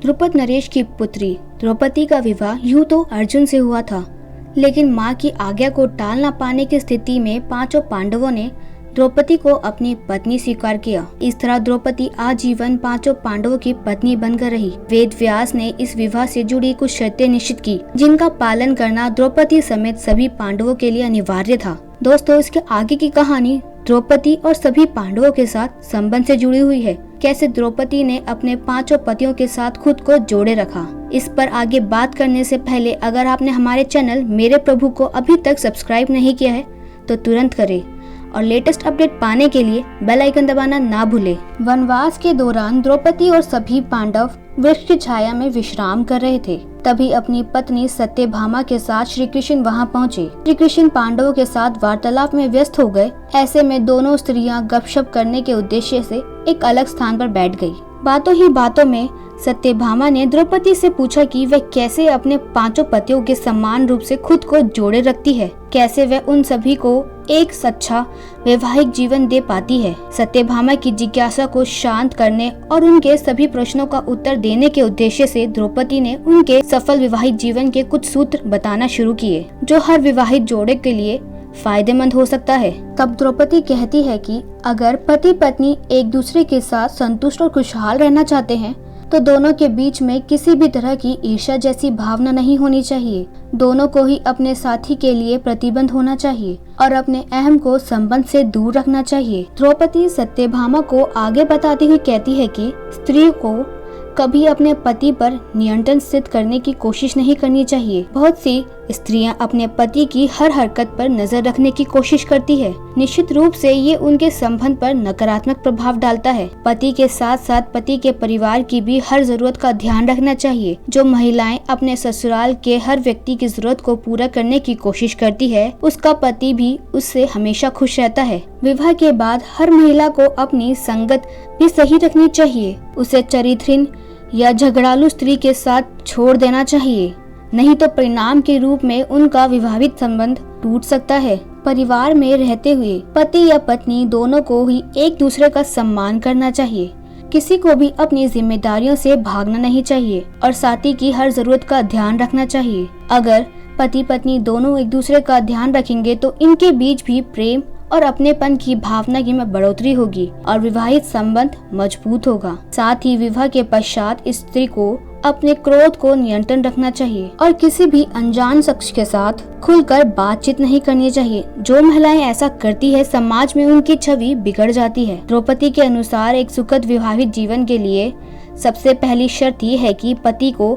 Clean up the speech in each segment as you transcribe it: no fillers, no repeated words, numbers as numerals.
द्रुपद नरेश की पुत्री द्रौपदी का विवाह यूं तो अर्जुन से हुआ था, लेकिन मां की आज्ञा को टाल न पाने की स्थिति में पांचों पांडवों ने द्रौपदी को अपनी पत्नी स्वीकार किया। इस तरह द्रौपदी आजीवन पांचों पांडवों की पत्नी बनकर रही। वेद व्यास ने इस विवाह से जुड़ी कुछ शर्तें निश्चित की, जिनका पालन करना द्रौपदी समेत सभी पांडवों के लिए अनिवार्य था। दोस्तों, इसके आगे की कहानी द्रौपदी और सभी पांडवों के साथ संबंध से जुड़ी हुई है। कैसे द्रौपदी ने अपने पांचों पतियों के साथ खुद को जोड़े रखा, इस पर आगे बात करने से पहले अगर आपने हमारे चैनल मेरे प्रभु को अभी तक सब्सक्राइब नहीं किया है तो तुरंत करें और लेटेस्ट अपडेट पाने के लिए बेल आइकन दबाना ना भूलें। वनवास के दौरान द्रौपदी और सभी पांडव वृक्ष की छाया में विश्राम कर रहे थे। तभी अपनी पत्नी सत्यभामा के साथ श्री कृष्ण वहाँ पहुँचे। श्री कृष्ण पांडवों के साथ वार्तालाप में व्यस्त हो गए। ऐसे में दोनों स्त्रियां गपशप करने के उद्देश्य से एक अलग स्थान पर बैठ गयी। बातों ही बातों में सत्यभामा ने द्रौपदी से पूछा कि वह कैसे अपने पांचों पतियों के समान रूप से खुद को जोड़े रखती है, कैसे वह उन सभी को एक सच्चा वैवाहिक जीवन दे पाती है। सत्यभामा की जिज्ञासा को शांत करने और उनके सभी प्रश्नों का उत्तर देने के उद्देश्य से द्रौपदी ने उनके सफल वैवाहिक जीवन के कुछ सूत्र बताना शुरू किए, जो हर विवाहित जोड़े के लिए फायदेमंद हो सकता है। तब द्रौपदी कहती है कि अगर पति पत्नी एक दूसरे के साथ संतुष्ट और खुशहाल रहना चाहते हैं तो दोनों के बीच में किसी भी तरह की ईर्ष्या जैसी भावना नहीं होनी चाहिए। दोनों को ही अपने साथी के लिए प्रतिबद्ध होना चाहिए और अपने अहम को संबंध से दूर रखना चाहिए। द्रौपदी सत्यभामा को आगे बताती हुई कहती है कि स्त्री को कभी अपने पति पर नियंत्रण सिद्ध करने की कोशिश नहीं करनी चाहिए। बहुत सी स्त्रियां अपने पति की हर हरकत पर नजर रखने की कोशिश करती है। निश्चित रूप से ये उनके संबंध पर नकारात्मक प्रभाव डालता है। पति के साथ साथ पति के परिवार की भी हर जरूरत का ध्यान रखना चाहिए। जो महिलाएं अपने ससुराल के हर व्यक्ति की जरूरत को पूरा करने की कोशिश करती है, उसका पति भी उससे हमेशा खुश रहता है। विवाह के बाद हर महिला को अपनी संगत भी सही रखनी चाहिए। उसे चरित्रहीन या झगड़ालू स्त्री के साथ छोड़ देना चाहिए, नहीं तो परिणाम के रूप में उनका विवाहित संबंध टूट सकता है। परिवार में रहते हुए पति या पत्नी दोनों को ही एक दूसरे का सम्मान करना चाहिए। किसी को भी अपनी जिम्मेदारियों से भागना नहीं चाहिए और साथी की हर जरूरत का ध्यान रखना चाहिए। अगर पति पत्नी दोनों एक दूसरे का ध्यान रखेंगे तो इनके बीच भी प्रेम और अपनेपन की भावना की में बढ़ोतरी होगी और विवाहित संबंध मजबूत होगा। साथ ही विवाह के पश्चात स्त्री को अपने क्रोध को नियंत्रण रखना चाहिए और किसी भी अनजान शख्स के साथ खुलकर बातचीत नहीं करनी चाहिए। जो महिलाएं ऐसा करती है, समाज में उनकी छवि बिगड़ जाती है। द्रौपदी के अनुसार एक सुखद विवाहित जीवन के लिए सबसे पहली शर्त ये है कि पति को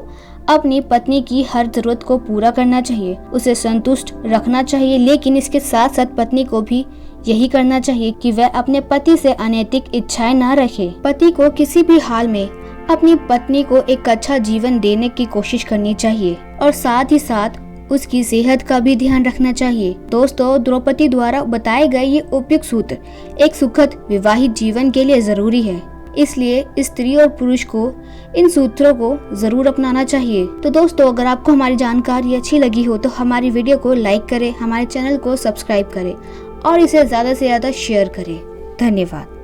अपनी पत्नी की हर जरूरत को पूरा करना चाहिए, उसे संतुष्ट रखना चाहिए, लेकिन इसके साथ साथ पत्नी को भी यही करना चाहिए कि वह अपने पति से अनैतिक इच्छाएं न रखे। पति को किसी भी हाल में अपनी पत्नी को एक अच्छा जीवन देने की कोशिश करनी चाहिए और साथ ही साथ उसकी सेहत का भी ध्यान रखना चाहिए। दोस्तों, द्रौपदी द्वारा बताए गए ये उपयुक्त सूत्र एक सुखद विवाहित जीवन के लिए जरूरी है, इसलिए स्त्री और पुरुष को इन सूत्रों को जरूर अपनाना चाहिए। तो दोस्तों, अगर आपको हमारी जानकारी अच्छी लगी हो तो हमारी वीडियो को लाइक करें, हमारे चैनल को सब्सक्राइब करें और इसे ज्यादा से ज्यादा शेयर करें। धन्यवाद।